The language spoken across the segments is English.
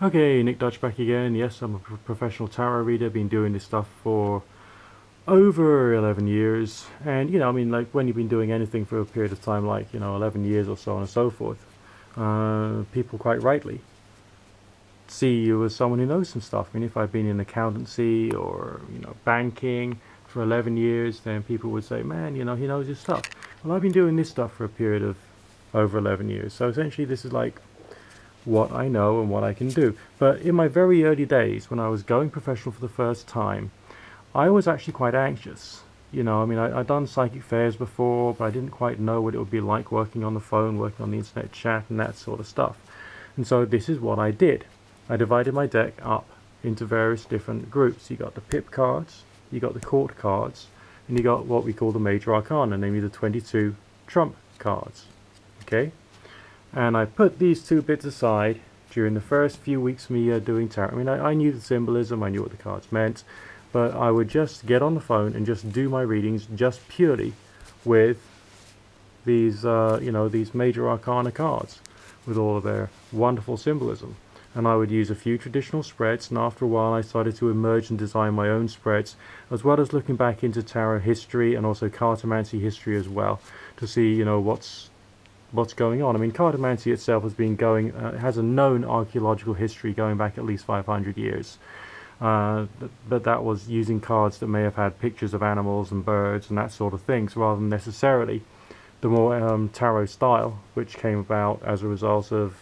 Okay, Nick Dutch back again. Yes, I'm a professional tarot reader. Been doing this stuff for over 11 years. And, I mean, like, when you've been doing anything for a period of time, like, 11 years or so on and so forth, people quite rightly see you as someone who knows some stuff. I mean, if I've been in accountancy or, banking for 11 years, then people would say, man, he knows his stuff. Well, I've been doing this stuff for a period of over 11 years. So essentially, this is like what I know and what I can do. But in my very early days, when I was going professional for the first time, I was actually quite anxious. I mean, I'd done psychic fairs before, but I didn't quite know what it would be like working on the phone, working on the internet chat, and that sort of stuff. And so this is what I did. I divided my deck up into various different groups. You got the pip cards, you got the court cards, and you got what we call the major arcana, namely the 22 trump cards. Okay? And I put these two bits aside during the first few weeks of me doing tarot. I mean, I knew the symbolism, I knew what the cards meant, but I would just get on the phone and just do my readings just purely with these, these major arcana cards with all of their wonderful symbolism. And I would use a few traditional spreads, and after a while I started to emerge and design my own spreads, as well as looking back into tarot history and also cartomancy history as well, to see, what's going on. I mean, cartomancy itself has been going, has a known archaeological history going back at least 500 years. But that was using cards that may have had pictures of animals and birds and that sort of things, rather than necessarily the more tarot style, which came about as a result of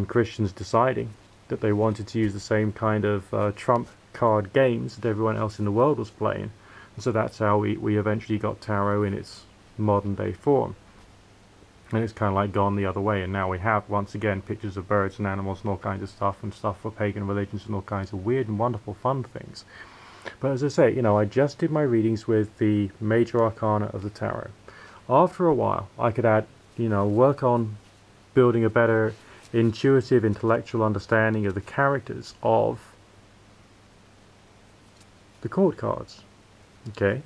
Christians deciding that they wanted to use the same kind of trump card games that everyone else in the world was playing. And so that's how we eventually got tarot in its modern day form. And it's kind of like gone the other way, and now we have once again pictures of birds and animals and all kinds of stuff, and stuff for pagan religions and all kinds of weird and wonderful fun things. But as I say, I just did my readings with the major arcana of the tarot. After a while I could add, work on building a better intuitive intellectual understanding of the characters of the court cards. Okay,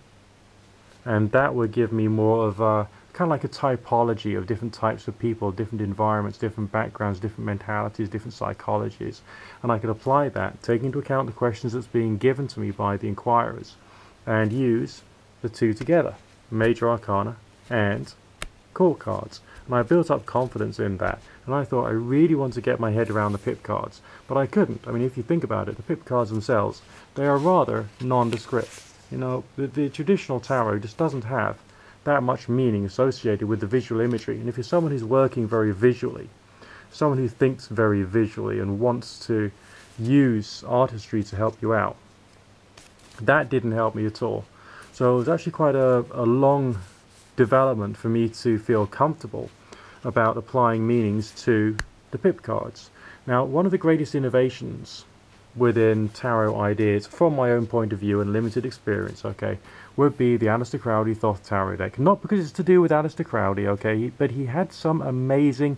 and that would give me more of a kind of like a typology of different types of people, different environments, different backgrounds, different mentalities, different psychologies, and I could apply that, taking into account the questions that's being given to me by the inquirers, and use the two together, major arcana and court cards. And I built up confidence in that, and I thought I really want to get my head around the pip cards, but I couldn't. I mean, if you think about it, the pip cards themselves, they are rather nondescript. The traditional tarot just doesn't have that much meaning associated with the visual imagery. And if you're someone who's working very visually, someone who thinks very visually and wants to use artistry to help you out, that didn't help me at all. So it was actually quite a long development for me to feel comfortable about applying meanings to the pip cards. Now, one of the greatest innovations within tarot ideas, from my own point of view and limited experience, okay, would be the Aleister Crowley Thoth Tarot deck. Not because it's to do with Aleister Crowley, okay, but he had some amazing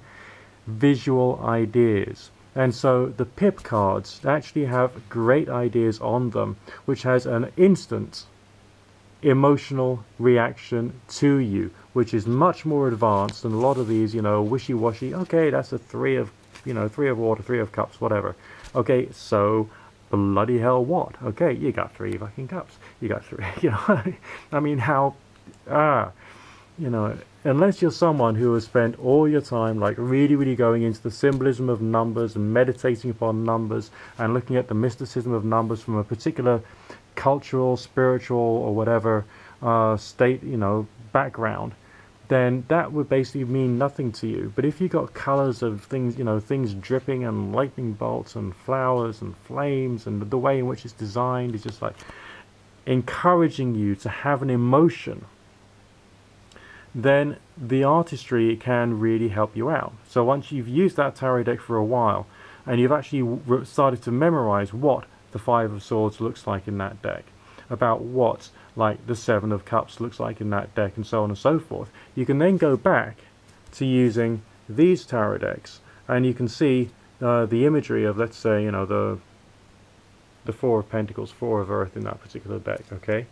visual ideas. And so the pip cards actually have great ideas on them, which has an instant emotional reaction to you, which is much more advanced than a lot of these, wishy-washy, okay, that's a three of water, three of cups, whatever. Okay, so bloody hell what? Okay, you got three fucking cups. You got three, I mean, how, unless you're someone who has spent all your time like really, really going into the symbolism of numbers and meditating upon numbers and looking at the mysticism of numbers from a particular cultural, spiritual, or whatever state, background, then that would basically mean nothing to you. But if you got colors of things, things dripping and lightning bolts and flowers and flames, and the way in which it's designed is just like encouraging you to have an emotion, then the artistry can really help you out. So once you've used that tarot deck for a while, and you've actually started to memorize what the Five of Swords looks like in that deck, about what like the Seven of Cups looks like in that deck, and so on and so forth, you can then go back to using these tarot decks, and you can see the imagery of, let's say, the Four of Pentacles, Four of Earth in that particular deck, okay?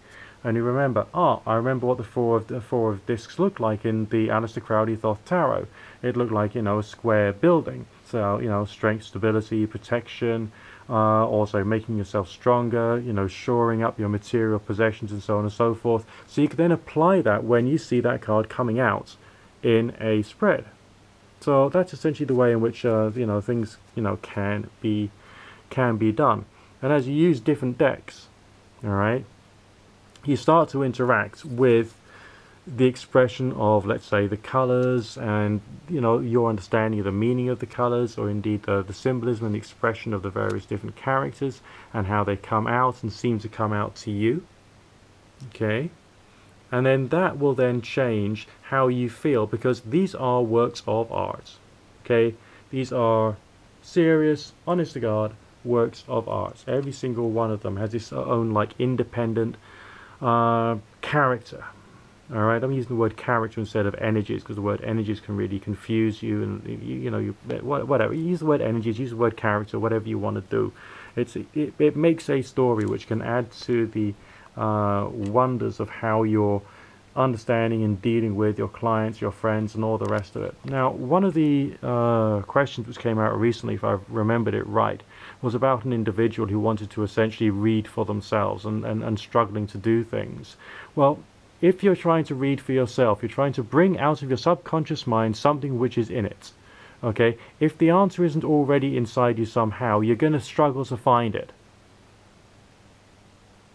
and you remember, I remember what the four of discs looked like in the Aleister Crowley Thoth Tarot. It looked like, you know, a square building. So, you know, strength, stability, protection, also making yourself stronger, you know, shoring up your material possessions and so on and so forth. So you can then apply that when you see that card coming out in a spread. So that's essentially the way in which you know, things, you know, can be done. And as you use different decks, all right, you start to interact with the expression of, let's say, the colors, and, you know, your understanding of the meaning of the colors, or indeed the symbolism and the expression of the various different characters and how they come out and seem to come out to you. Okay, and then that will then change how you feel, because these are works of art. Okay, these are serious, honest to God works of art. Every single one of them has its own, like, independent character. All right, I'm using the word character instead of energies, because the word energies can really confuse you, and you know, whatever. You use the word energies, use the word character, whatever you want to do. It makes a story which can add to the wonders of how you're understanding and dealing with your clients, your friends, and all the rest of it. Now, one of the questions which came out recently, if I've remembered it right, was about an individual who wanted to essentially read for themselves and struggling to do things. Well, if you're trying to read for yourself, you're trying to bring out of your subconscious mind something which is in it. Okay? If the answer isn't already inside you somehow, you're going to struggle to find it.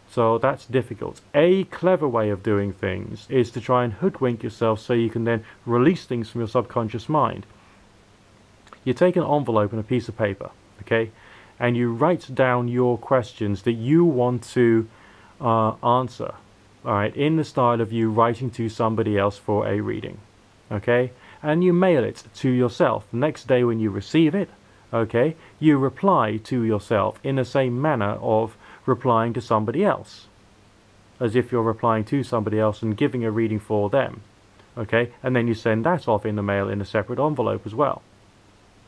So that's difficult. A clever way of doing things is to try and hoodwink yourself so you can then release things from your subconscious mind. You take an envelope and a piece of paper, okay, and you write down your questions that you want to answer. All right, in the style of you writing to somebody else for a reading, okay? And you mail it to yourself. The next day when you receive it, okay, you reply to yourself in the same manner of replying to somebody else, as if you're replying to somebody else and giving a reading for them, okay? And then you send that off in the mail in a separate envelope as well,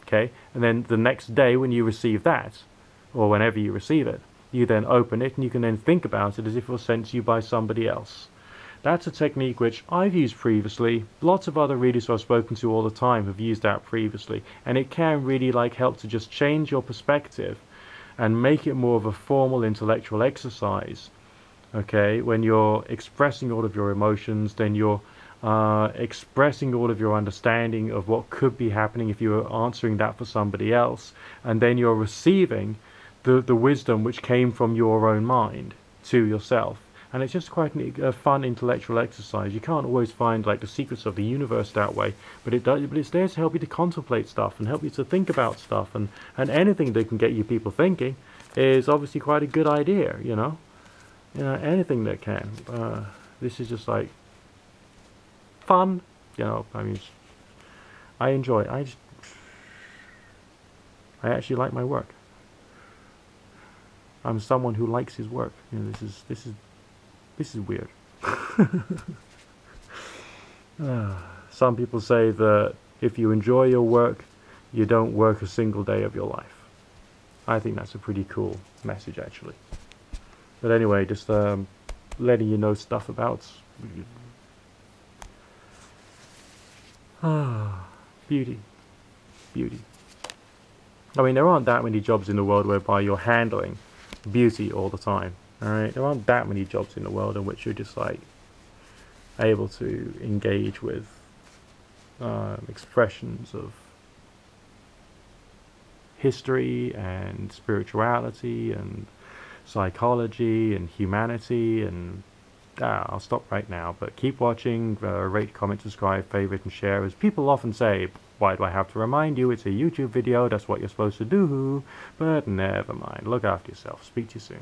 okay? And then the next day when you receive that, or whenever you receive it, you then open it and you can then think about it as if it was sent to you by somebody else. That's a technique which I've used previously. Lots of other readers who I've spoken to all the time have used that previously, and it can really, like, help to just change your perspective and make it more of a formal intellectual exercise. Okay, when you're expressing all of your emotions, then you're expressing all of your understanding of what could be happening if you were answering that for somebody else, and then you're receiving the wisdom which came from your own mind to yourself. And it's just quite a fun intellectual exercise. You can't always find, like, the secrets of the universe that way, but it's there to help you to contemplate stuff and help you to think about stuff, and anything that can get you people thinking is obviously quite a good idea, you know. Anything that can. This is just, like, fun, you know. I mean, I enjoy it. I actually like my work. I'm someone who likes his work. You know, this is weird. Some people say that if you enjoy your work, you don't work a single day of your life. I think that's a pretty cool message, actually. But anyway, just letting you know stuff about beauty. Beauty. I mean, there aren't that many jobs in the world whereby you're handling beauty all the time. Alright, there aren't that many jobs in the world in which you're just, like, able to engage with expressions of history and spirituality and psychology and humanity. And I'll stop right now, but keep watching, rate, comment, subscribe, favorite, and share. As people often say, why do I have to remind you? It's a YouTube video, that's what you're supposed to do. But never mind, look after yourself. Speak to you soon.